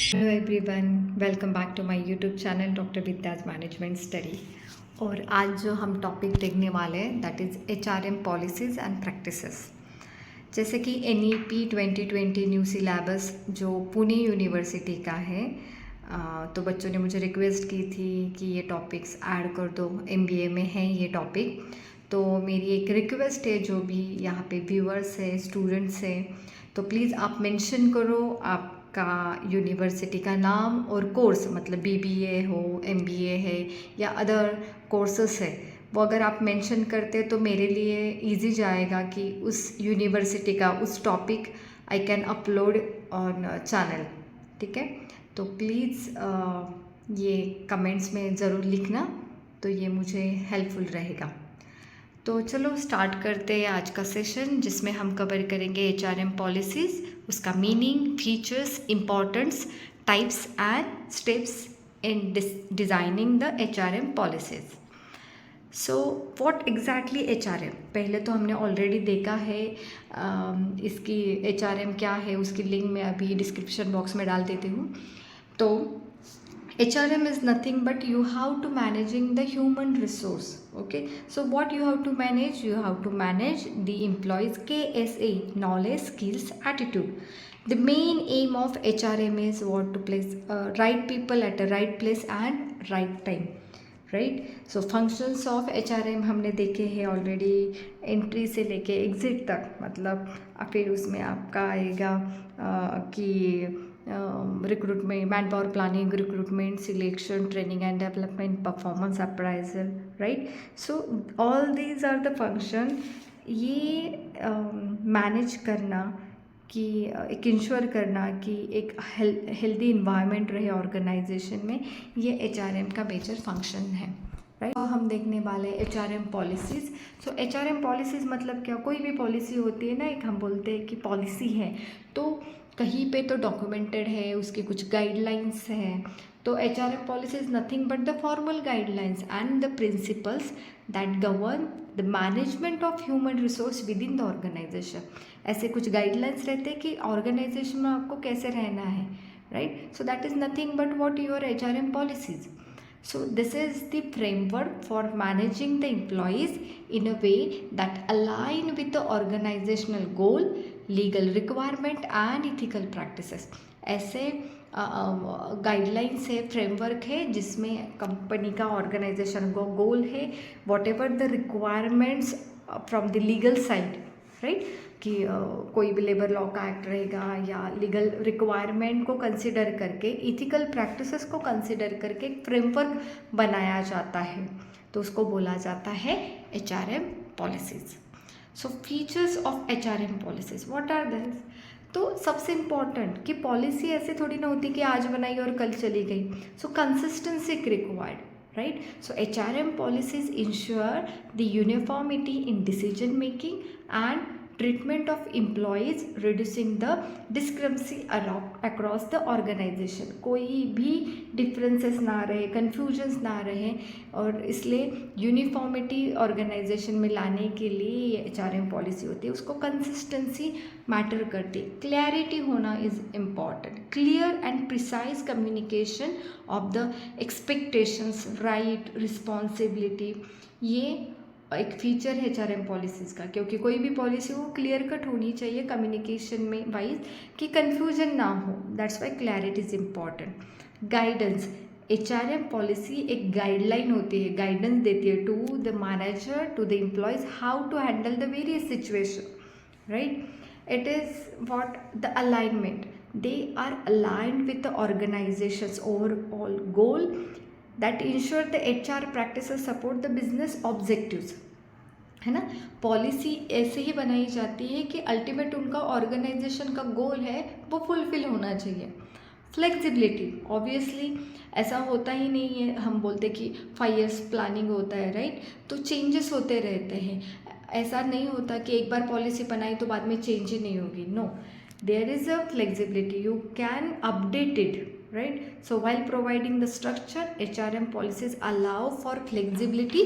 Hello everyone, welcome back to my YouTube channel doctor Vidya's management study. और आज जो हम टॉपिक देखने वाले हैं that is HRM policies and practices. जैसे कि NEP 2020 न्यू सिलेबस जो पुणे यूनिवर्सिटी का है, तो बच्चों ने मुझे रिक्वेस्ट की थी कि ये टॉपिक्स ऐड कर दो, MBA में है ये टॉपिक। तो मेरी एक रिक्वेस्ट है, जो भी यहाँ पे व्यूअर्स है, स्टूडेंट्स है, तो प्लीज़ आप मेंशन करो आपका यूनिवर्सिटी का नाम और कोर्स, मतलब BBA हो, MBA है या अदर कोर्सेस है, वो अगर आप मेंशन करते तो मेरे लिए इजी जाएगा कि उस यूनिवर्सिटी का उस topic I can upload on channel. ठीक है, तो प्लीज़ ये कमेंट्स में ज़रूर लिखना, तो ये मुझे हेल्पफुल रहेगा। तो चलो स्टार्ट करते हैं आज का सेशन, जिसमें हम कवर करेंगे HRM पॉलिसीज़, उसका meaning, features, importance, types and steps in designing the HRM policies. So what exactly HRM, पहले तो हमने ऑलरेडी देखा है। इसकी HRM क्या है उसकी लिंक मैं अभी डिस्क्रिप्शन बॉक्स में डाल देती हूँ। तो HRM is nothing but you have to managing the human resource. Okay, so what you have to manage? You have to manage the employees KSA, knowledge, skills, attitude. The main aim of HRM is what to place right people at the right place and right time. Right, so functions of HRM हमने देखे हैं already, entry से लेके exit तक, मतलब फिर उसमें आपका आएगा कि recruitment, man power planning, recruitment, selection, training and development, performance appraisal, right. So all these are the function. ये मैनेज करना कि एक इंश्योर करना कि एक हेल्दी इन्वायरमेंट रहे ऑर्गेनाइजेशन में, ये HRM का मेजर फंक्शन है, राइट। हम देखने वाले HRM पॉलिसीज़। सो HRM पॉलिसीज़ मतलब क्या, कोई भी पॉलिसी होती है ना, एक हम बोलते हैं कि पॉलिसी है, तो कहीं पे तो डॉक्यूमेंटेड है, उसके कुछ गाइडलाइंस हैं। तो HRM policy is nothing but the formal guidelines and the principles that govern the management of human resource within the organisation. ऐसे कुछ गाइडलाइंस रहते हैं कि ऑर्गेनाइजेशन में आपको कैसे रहना है, right. So that is nothing but what your HRM policies. So this is the framework for managing the employees in a way that align with the organizational goal, legal requirement and ethical practices. ऐसे guidelines है, framework है, जिसमें company का, organisation का गोल है, what ever the requirements from the legal side, right, कि कोई भी लेबर लॉ का एक्ट रहेगा या लीगल रिक्वायरमेंट को कंसिडर करके, इथिकल प्रैक्टिसेस को कंसिडर करके एक फ्रेमवर्क बनाया जाता है, तो उसको बोला जाता है HRM policies. So features of HRM policies what are this? तो सबसे इम्पॉर्टेंट कि पॉलिसी ऐसे थोड़ी ना होती कि आज बनाई और कल चली गई। सो consistency required, right? So HRM policies ensure the uniformity in decision making and treatment of employees, reducing the discrepancy across the organization. कोई भी डिफरेंसेस ना रहे, कन्फ्यूजन्स ना रहे, और इसलिए यूनिफॉर्मिटी ऑर्गेनाइजेशन में लाने के लिए ये HRM पॉलिसी होती है। उसको कंसिस्टेंसी मैटर करती है, क्लैरिटी होना is important, clear and precise communication of the expectations, right, responsibility, ये एक फीचर है HRM पॉलिसीज़ का। क्योंकि कोई भी पॉलिसी हो क्लियर कट होनी चाहिए कम्युनिकेशन में वाइज, कि कन्फ्यूजन ना हो, that's why clarity is important. Guidance, HRM policy एक गाइडलाइन होती है, गाइडेंस देती है to the manager, to the employees, how to handle the various situation, right. It is what the alignment. They are aligned with the organization's overall goal that ensure the HR practices support the business objectives. है ना, policy ऐसे ही बनाई जाती है कि ultimate उनका organisation का गोल है वो फुलफिल होना चाहिए। फ्लेक्सिबिलिटी, ऑब्वियसली ऐसा होता ही नहीं है, हम बोलते कि 5 years प्लानिंग होता है, राइट, तो चेंजेस होते रहते हैं। ऐसा नहीं होता कि एक बार पॉलिसी बनाई तो बाद में चेंज ही नहीं होगी, no, there is a flexibility, you can update it, right? So while providing the structure, HRM policies allow for flexibility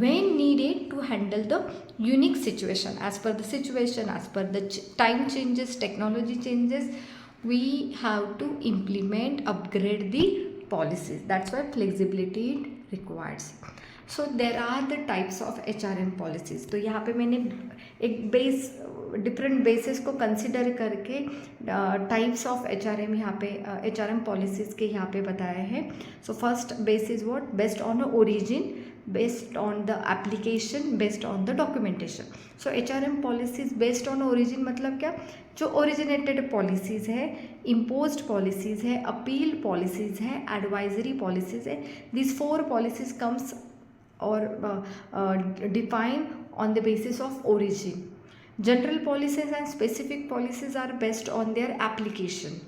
when needed to handle the unique situation, as per the situation, as per the time changes, technology changes, we have to implement, upgrade the policies. That's why flexibility it requires. So there are the types of HRM policies. तो यहाँ पे मैंने एक base different basis को consider करके types of HRM यहाँ पे HRM policies के यहाँ पे बताया है. So first base is what, based on origin, based on the application, based on the documentation. So HRM policies based on origin मतलब क्या, जो originated policies है, imposed policies है, appeal policies है, advisory policies है. These 4 policies comes or define on the basis of origin. General policies and specific policies are based on their application.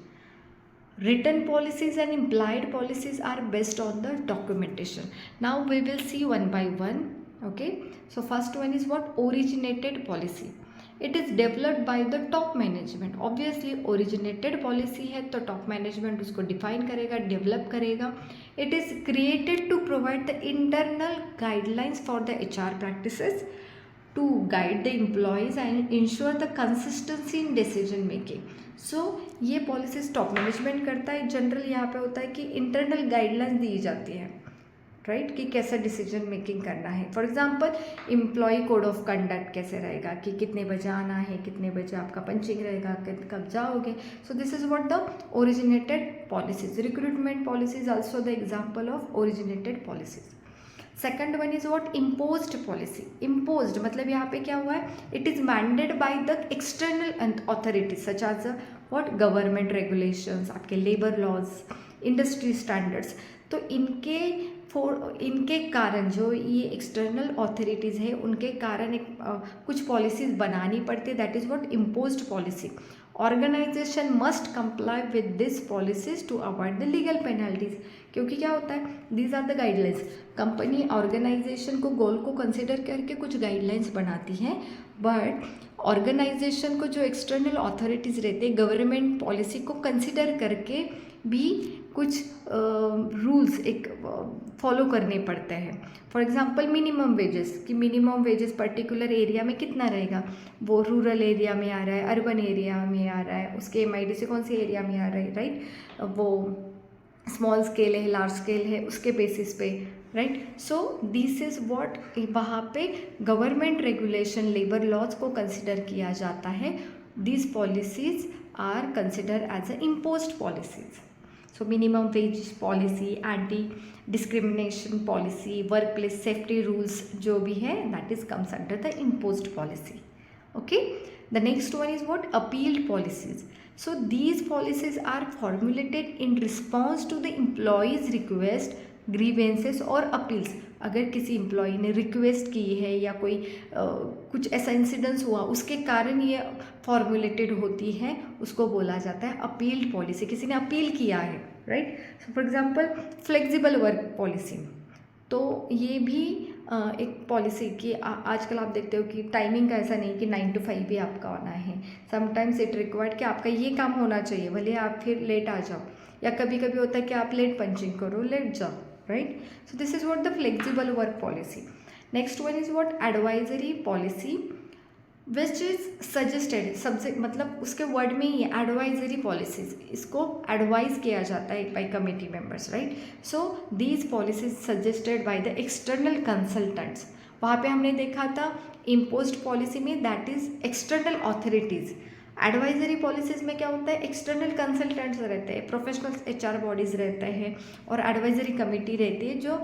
Written policies and implied policies are based on the documentation. Now we will see one by one. Okay, so first one is what, originated policy. It is developed by the top management. Obviously originated policy है तो top management उसको define करेगा, develop करेगा. It is created to provide the internal guidelines for the HR practices, to guide the employees and ensure the consistency in decision making. So ये policies top management करता है. General यहाँ पे होता है कि इंटरनल गाइडलाइंस दी जाती है, राइट, कि कैसे डिसीजन मेकिंग करना है. For example employee code of conduct कैसे रहेगा, कि कितने बजे आना है, कितने बजे आपका पंचिंग रहेगा, कब जाओगे. So this is what the originated policies. Recruitment policies also the example of originated policies. Second one is what, imposed policy. Imposed मतलब यहाँ पे क्या हुआ है, it is mandated by the external authorities such as what, government regulations, आपके labour laws, industry standards. तो इनके कारण जो ये एक्सटर्नल अथॉरिटीज़ है उनके कारण एक कुछ पॉलिसीज़ बनानी पड़ती है. That is what imposed policy. Organisation must comply with this policies to avoid the legal penalties. क्योंकि क्या होता है, these are the guidelines. Company organisation को गोल को कंसिडर करके कुछ गाइडलाइंस बनाती हैं, बट ऑर्गेनाइजेशन को जो एक्सटर्नल अथॉरिटीज़ रहते हैं गवर्नमेंट पॉलिसी को कंसिडर करके भी कुछ रूल्स एक फॉलो करने पड़ते हैं. फॉर एग्जांपल मिनिमम वेजेस, कि मिनिमम वेजेस पर्टिकुलर एरिया में कितना रहेगा, वो रूरल एरिया में आ रहा है, अर्बन एरिया में आ रहा है, उसके MID से कौन सी एरिया में आ रहा है, राइट, वो स्मॉल स्केल है, लार्ज स्केल है, उसके बेसिस पे, right. So this is what, वहाँ पे गवर्नमेंट रेगुलेशन, लेबर लॉज को कंसिडर किया जाता है. These policies are consider as a imposed policies. So minimum wage policy, anti discrimination policy, workplace safety rules जो भी है, that is comes under the imposed policy. Okay, the next one is what, appealed policies. So these policies are formulated in response to the employee's request, grievances और appeals. अगर किसी employee ने request की है या कोई कुछ ऐसा इंसिडेंस हुआ उसके कारण ये फॉर्मुलेटेड होती है, उसको बोला जाता है अपील्ड पॉलिसी. किसी ने अपील किया है, right. So for example flexible work policy, तो ये भी एक पॉलिसी की आजकल आप देखते हो कि टाइमिंग का ऐसा नहीं कि 9 to 5 भी आपका होना है. समटाइम्स इट रिक्वायर्ड कि आपका ये काम होना चाहिए, भले आप फिर लेट आ जाओ, या कभी कभी होता है कि आप लेट पंचिंग करो, लेट जाओ, right. So this is what the flexible work policy. Next one is what, advisory policy, which is suggested. Subject मतलब उसके वर्ड में ही एडवाइजरी पॉलिसीज, इसको एडवाइज किया जाता है by committee members, right. So these policies suggested by the external consultants. वहाँ पे हमने देखा था इम्पोज्ड पॉलिसी में that is external authorities. Advisory policies में क्या होता है, एक्सटर्नल कंसल्टेंट्स रहते हैं, प्रोफेशनल HR बॉडीज़ रहते हैं, और एडवाइजरी कमेटी रहती है जो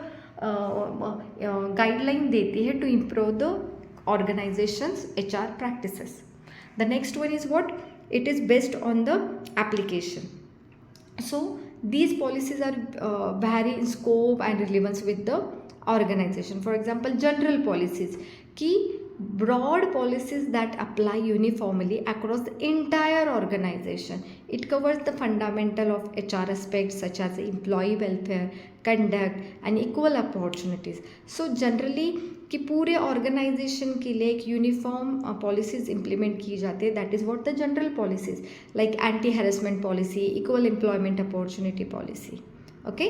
गाइडलाइन देती है to improve the organisation's HR practices. The next one is what, it is based on the application. So these policies are vary in scope and relevance with the organization. For example, general policies, की broad policies that apply uniformly across the entire organization. It covers the fundamental of HR aspects such as employee welfare, conduct and equal opportunities. So generally कि पूरे organisation के लिए एक uniform policies implement की जाती है. That is what the general policies, like anti harassment policy, equal employment opportunity policy. Okay,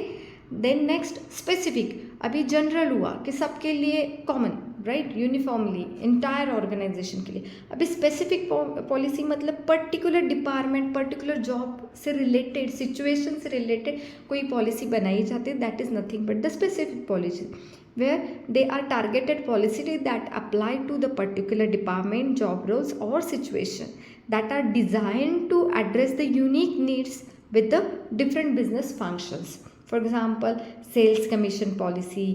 then next specific. अभी general हुआ कि सबके लिए common, right, uniformly entire organisation के लिए। अभी स्पेसिफिक पॉलिसी मतलब पर्टिकुलर डिपार्टमेंट, पर्टिकुलर जॉब से रिलेटेड, सिचुएशन से रिलेटेड कोई पॉलिसी बनाई जाती है, that is nothing but the specific policy where they are targeted policy that apply to the particular department, job roles or situation that are designed to address the unique needs with the different business functions. For example, sales commission policy,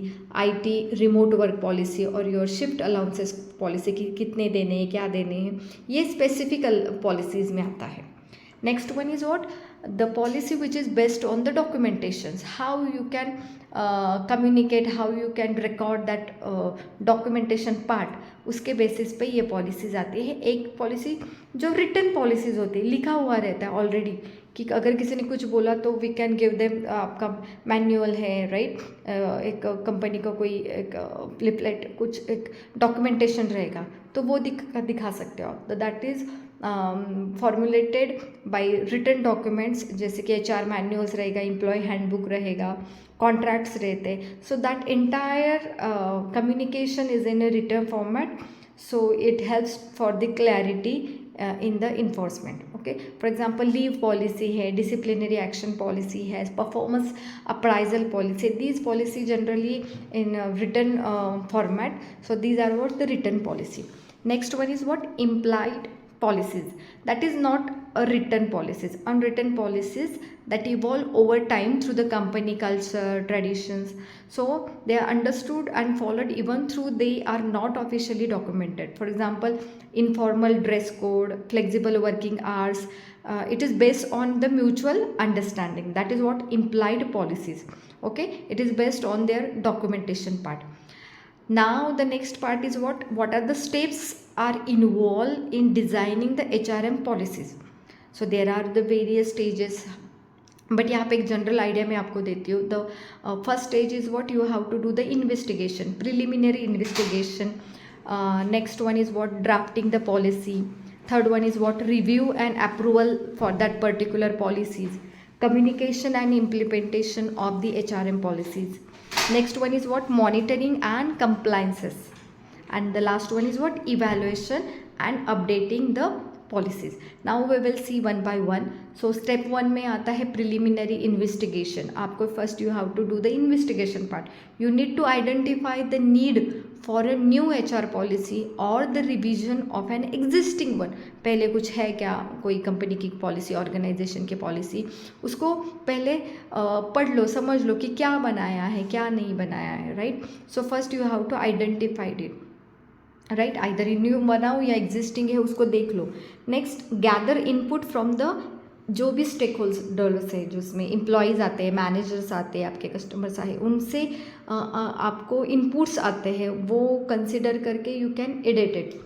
IT remote work policy और your shift allowances policy कि कितने देने हैं, क्या देने हैं, ये specific policies में आता है. Next one is what? The policy which is based on the documentations, how you can communicate, how you can record that documentation part, उसके बेसिस पे ये पॉलिसीज़ आती है. एक पॉलिसी जो रिटन पॉलिसीज़ होती है, लिखा हुआ रहता है ऑलरेडी कि अगर किसी ने कुछ बोला तो वी कैन गिव देम, आपका मैनुअल है, राइट, एक कंपनी का कोई एक लिपलेट, कुछ एक डॉक्यूमेंटेशन रहेगा तो वो दिखा सकते हो आप. That is formulated by written documents, जैसे कि HR मैनुअल्स रहेगा, एम्प्लॉय हैंडबुक रहेगा, कॉन्ट्रैक्ट्स रहते. So that entire communication is in a written format, so it helps for the clarity in the enforcement. Okay, for example leave policy है, disciplinary action policy है, performance appraisal policy. These policy generally in written format, so these are what the written policy. Next one is what? Implied policies. That is not a written policies. Unwritten policies that evolve over time through the company culture, traditions. So they are understood and followed even though they are not officially documented. For example, informal dress code, flexible working hours. It is based on the mutual understanding. That is what implied policies. Okay, it is based on their documentation part. Now the next part is what are the steps are involved in designing the HRM policies. So there are the various stages, but यहाँ पे एक general idea मैं आपको देती हूँ. The first stage is what you have to do the investigation, preliminary investigation. Next one is what drafting the policy. Third one is what review and approval for that particular policies. Communication and implementation of the HRM policies. Next one is what? Monitoring and compliances. And the last one is what? Evaluation and updating the policies. Now we will see one by one. So step 1 में आता है preliminary investigation. आपको first you have to do the investigation part. You need to identify the need for a new HR policy or the revision of an existing one. पहले कुछ है क्या, कोई company की पॉलिसी, ऑर्गेनाइजेशन की policy, उसको पहले पढ़ लो, समझ लो कि क्या बनाया है, क्या नहीं बनाया है, right. So first you have to identified it, right. Either new बनाओ या एग्जिस्टिंग है उसको देख लो. Next, gather input from the जो भी स्टेक होल्डर्स है, जो उसमें एम्प्लॉयज़ आते हैं, मैनेजर्स आते हैं, आपके कस्टमर्स आए, उनसे आपको इनपुट्स आते हैं, वो कंसिडर करके you can edit it.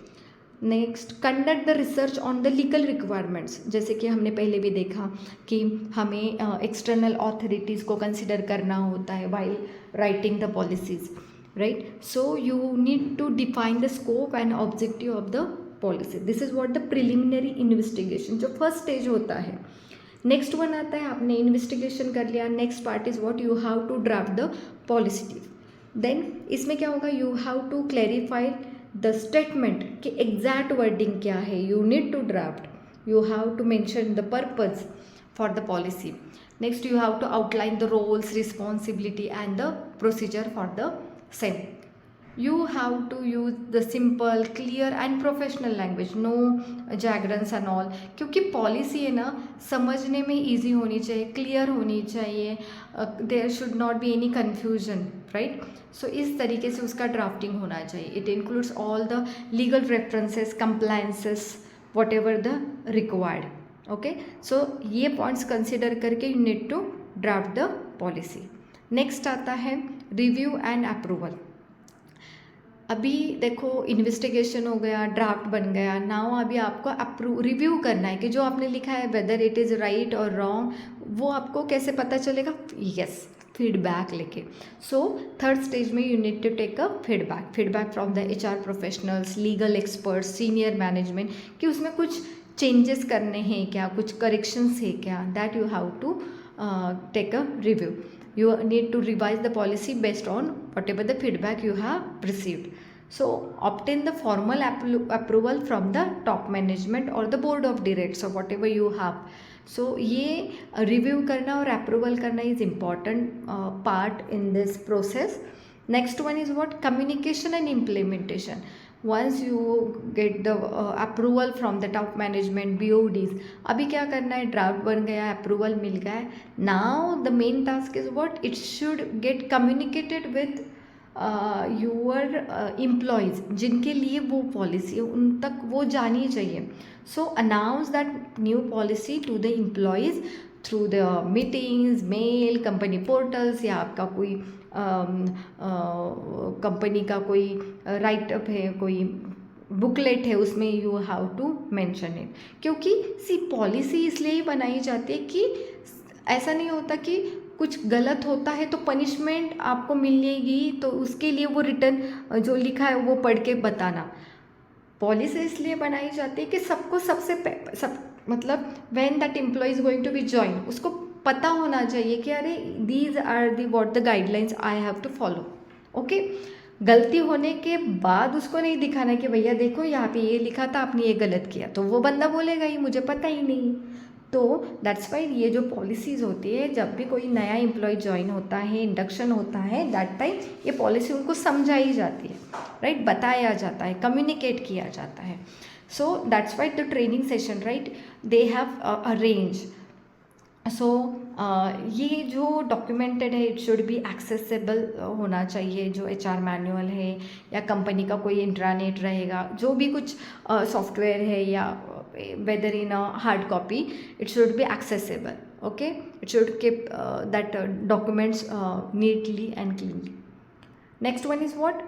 Next, conduct the research on the legal requirements. जैसे कि हमने पहले भी देखा कि हमें एक्सटर्नल ऑथोरिटीज़ को कंसिडर करना होता है while writing the policies, right? So you need to define the scope and objective of the policy. This is what the preliminary investigation, जो first stage होता है. नेक्स्ट वन आता है, आपने इन्वेस्टिगेशन कर लिया. Next part is what? You have to draft the policy. Then इसमें क्या होगा? You have to clarify the statement कि एग्जैक्ट वर्डिंग क्या है. You need to draft, you have to mention the purpose for the policy. Next, you have to outline the roles, responsibility and the procedure for the same. You have to use the simple, clear and professional language, no jargons and all. क्योंकि policy है ना, समझने में easy होनी चाहिए, clear होनी चाहिए, there should not be any confusion, right. So इस तरीके से उसका ड्राफ्टिंग होना चाहिए. It includes all the legal references, compliances, whatever the required. Okay, so ये पॉइंट्स कंसिडर करके you need to draft the policy. Next आता है रिव्यू एंड अप्रूवल. अभी देखो, इन्वेस्टिगेशन हो गया, ड्राफ्ट बन गया. नाउ अभी आपको रिव्यू करना है कि जो आपने लिखा है वेदर इट इज़ राइट और रॉन्ग, वो आपको कैसे पता चलेगा? यस, फीडबैक लेके. सो थर्ड स्टेज में you need to take a feedback from the HR professionals, legal experts, senior management, कि उसमें कुछ चेंजेस करने हैं क्या, कुछ करेक्शंस है क्या. That you have to take a review. You need to revise the policy based on whatever the feedback you have received. So obtain the formal approval from the top management or the board of directors or whatever you have. So ये review करना और approval करना is important part in this process. Next one is what? Communication and implementation. Once you get the approval from the top management, BODs, अभी क्या करना है? Draft बन गया, अप्रूवल मिल गया है. Now the main task is what? It should get communicated with your employees, जिनके लिए वो पॉलिसी है उन तक वो जानी चाहिए. So announce that new policy to the employees through the meetings, mail, company portals, या आपका कोई कंपनी का कोई राइटअप है, कोई बुकलेट है, उसमें you have to mention it. क्योंकि सी पॉलिसी इसलिए ही बनाई जाती है कि ऐसा नहीं होता कि कुछ गलत होता है तो पनिशमेंट आपको मिलेगी, तो उसके लिए वो रिटर्न जो लिखा है वो पढ़ के बताना. पॉलिसी इसलिए बनाई जाती है कि सबको सब मतलब when that employee is going to be join, उसको पता होना चाहिए कि अरे these are the what the guidelines I have to follow. Okay, गलती होने के बाद उसको नहीं दिखाना कि भैया देखो यहाँ पे ये लिखा था, आपने ये गलत किया, तो वो बंदा बोलेगा ही मुझे पता ही नहीं. तो दैट्स वाई ये जो पॉलिसीज़ होती है, जब भी कोई नया एम्प्लॉय ज्वाइन होता है, इंडक्शन होता है, दैट टाइम ये पॉलिसी उनको समझाई जाती है, राइट, बताया जाता है, कम्युनिकेट किया जाता है. So that's why the training session, right, they have arrange. So ये जो डॉक्यूमेंटेड है, इट शुड बी एक्सेसिबल होना चाहिए. जो HR मैनुअल है या कंपनी का कोई इंट्रानेट रहेगा, जो भी कुछ सॉफ्टवेयर है, या whether in a hard copy, it should be accessible. Okay, it should keep that documents neatly and cleanly. Next one is what?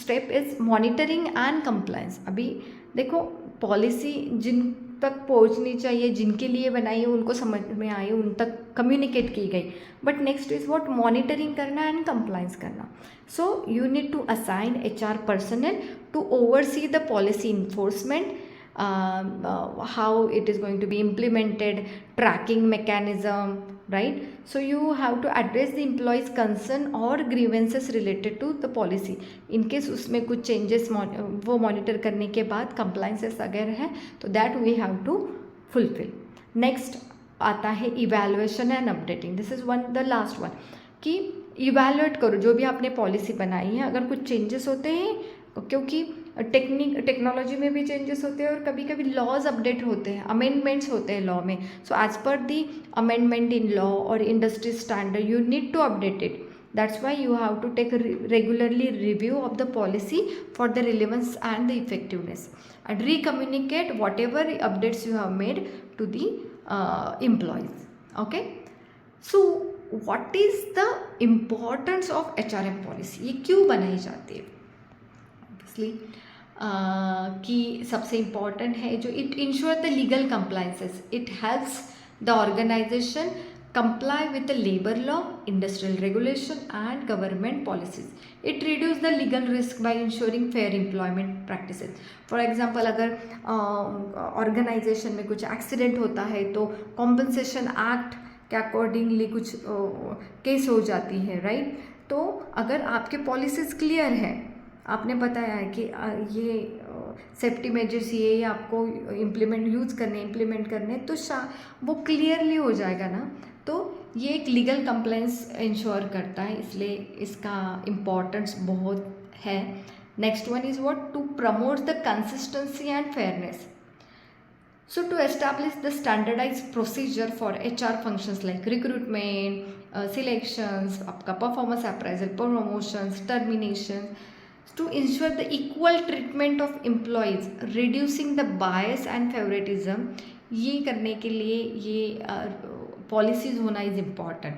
Step is monitoring and compliance. अभी देखो, पॉलिसी जिन तक पहुंचनी चाहिए, जिनके लिए बनाई है, उनको समझ में आई, उन तक कम्युनिकेट की गई. But next is what? Monitoring करना एंड कंप्लाइंस करना. So you need to assign HR personnel to oversee the policy enforcement, how it is going to be implemented, tracking mechanism, right? So you have to address the employees concern or grievances related to the policy. in case उसमें कुछ changes वो monitor करने के बाद compliances अगर है तो that we have to fulfill. Next आता है evaluation and updating. This is one the last one, कि evaluate करो जो भी आपने पॉलिसी बनाई है. अगर कुछ changes होते हैं, क्योंकि टेक्नोलॉजी में भी चेंजेस होते हैं और कभी कभी लॉज अपडेट होते हैं, अमेंडमेंट्स होते हैं लॉ में. So as per the amendment in law और industry standard you need to update it. That's why you have to take regularly review of the policy for the relevance and the effectiveness and recommunicate whatever updates you have made to the employees. Okay, so what is the importance of HRM policy? ये क्यों बनाई जाती है? कि सबसे important है जो it ensure the legal compliances. It helps the organisation comply with the labour law, industrial regulation and government policies. It reduce the legal risk by ensuring fair employment practices. For example, अगर organisation में कुछ accident होता है तो compensation act के accordingly कुछ case हो जाती है, राइट. तो अगर आपके पॉलिसीज़ क्लियर है, आपने बताया है कि ये सेफ्टी मेजर्स ये आपको इम्प्लीमेंट करने, तो वो क्लियरली हो जाएगा ना. तो ये एक लीगल कंप्लायंस इंश्योर करता है, इसलिए इसका इम्पॉर्टेंस बहुत है. Next one is what? To promote the consistency and fairness. So to establish the standardized procedure for HR functions like recruitment, selections, आपका performance appraisal, promotions, terminations, to ensure the equal treatment of employees, reducing the bias and favoritism. ये करने के लिए ये policies होना is important,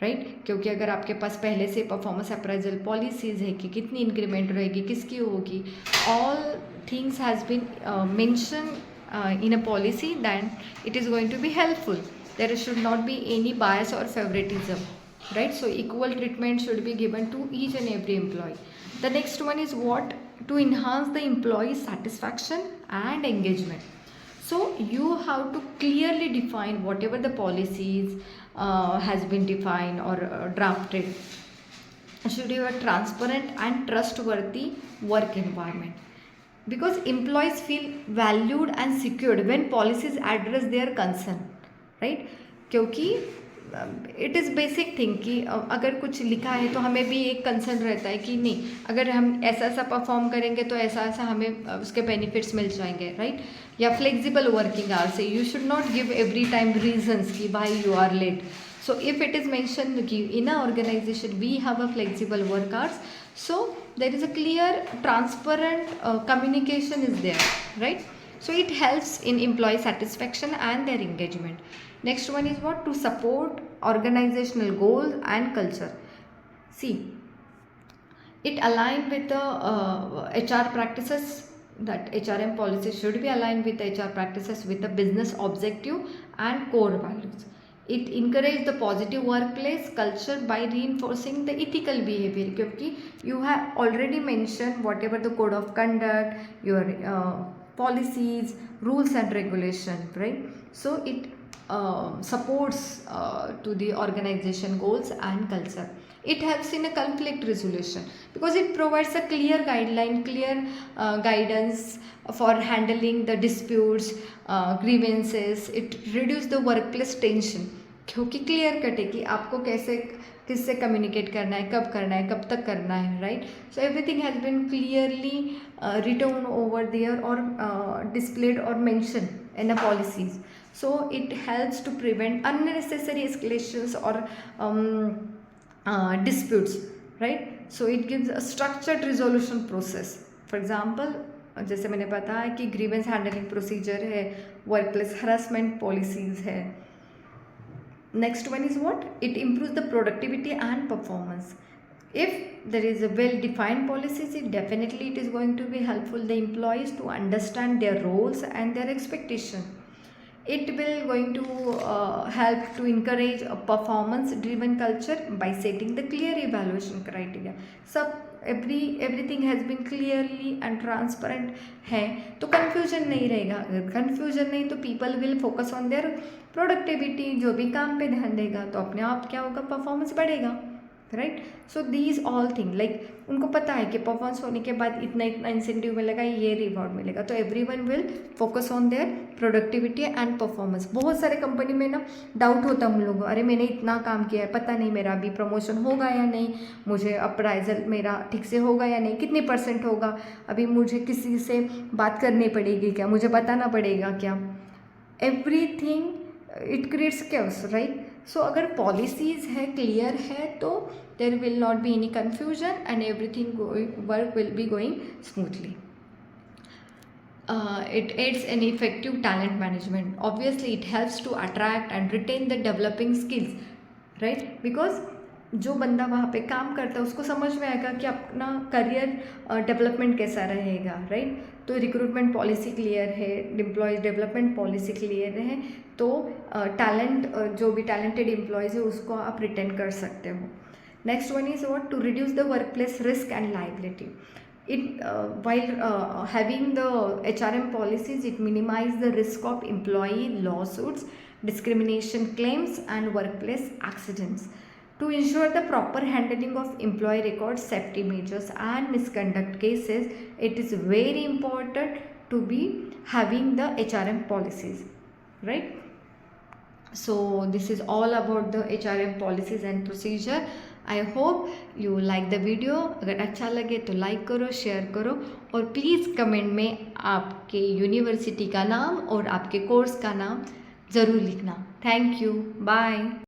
right. क्योंकि अगर आपके पास पहले से परफॉर्मेंस अप्राइजल पॉलिसीज़ है कि कितनी इंक्रीमेंट रहेगी, किसकी होगी, all things has been mention in a policy, then it is going to be helpful. There should not be any bias or favoritism, right? So equal treatment should be given to each and every employee. The next one is what? To enhance the employee satisfaction and engagement. So you have to clearly define whatever the policies has been defined or drafted. should have a transparent and trustworthy work environment, because employees feel valued and secured when policies address their concern, right? क्योंकि it is basic thing कि अगर कुछ लिखा है तो हमें भी एक कंसर्न रहता है कि नहीं, अगर हम ऐसा ऐसा परफॉर्म करेंगे तो ऐसा ऐसा हमें उसके बेनिफिट्स मिल जाएंगे, राइट? या फ्लेक्सिबल वर्किंग आवर्स से you should not give every time reasons कि भाई you are late. So if it is mentioned कि in a organization we have a flexible work hours, so there is a clear transparent communication is there, right? So it helps in employee satisfaction and their engagement. Next one is what? To support organizational goals and culture. See, it aligned with the HR practices, that HRM policies should be aligned with the HR practices with the business objective and core values. It encourages the positive workplace culture by reinforcing the ethical behavior, क्योंकि you have already mentioned whatever the code of conduct, your policies, rules and regulation, right? So it supports to the organization goals and culture. It helps in a conflict resolution because it provides a clear guideline, clear guidance for handling the disputes, grievances. It reduces the workplace tension क्योंकि clear cut है कि आपको कैसे किससे communicate करना है, कब करना है, कब तक करना है, right? So everything has been clearly written over there or displayed or mentioned in a policies. So it helps to prevent unnecessary escalations or disputes, right? So it gives a structured resolution process. For example, जैसे मैंने बताया कि grievance handling procedure है, workplace harassment policies है. Next one is what? It improves the productivity and performance. If there is a well-defined policies, it is going to be helpful the employees to understand their roles and their expectation. It will going to help to encourage a performance-driven culture by setting the clear evaluation criteria. सब everything has been clearly and transparent है तो confusion नहीं रहेगा. अगर confusion नहीं तो people will focus on their productivity, जो भी काम पे ध्यान देगा तो अपने आप क्या होगा, performance बढ़ेगा, right? So these all thing like उनको पता है कि परफॉर्मेंस होने के बाद इतना इतना इंसेंटिव मिलेगा, ये रिवॉर्ड मिलेगा, तो everyone will focus on their productivity and performance. बहुत सारे कंपनी में ना डाउट होता है उन लोगों, अरे मैंने इतना काम किया है, पता नहीं मेरा अभी प्रमोशन होगा या नहीं, मुझे अप्राइजल मेरा ठीक से होगा या नहीं, कितनी % होगा, अभी मुझे किसी से बात करनी पड़ेगी क्या, मुझे बताना पड़ेगा क्या. Everything it creates chaos, right? So अगर पॉलिसीज़ है क्लियर है तो there will not be any confusion and everything work will be going smoothly. It aids in effective talent management. Obviously it helps to attract and retain the developing skills, right? Because जो बंदा वहाँ पे काम करता है उसको समझ में आएगा कि अपना करियर डेवलपमेंट कैसा रहेगा, राइट? तो रिक्रूटमेंट पॉलिसी क्लियर है, एम्प्लॉयज़ डेवलपमेंट पॉलिसी क्लियर है, तो टैलेंट जो भी टैलेंटेड एम्प्लॉयज़ है उसको आप रिटेन कर सकते हो. Next one is what? To reduce the work place risk and liability. It while having the HRM policies, it minimize the risk of employee lawsuits, discrimination claims and workplace accidents. To ensure the proper handling of employee records, safety measures and misconduct cases, it is very important to be having the HRM policies, right? So this is all about the HRM policies and procedure. I hope you like the video. अगर अच्छा लगे तो like करो, share करो और please comment में आपके university का नाम और आपके कोर्स का नाम ज़रूर लिखना. Thank you. बाय.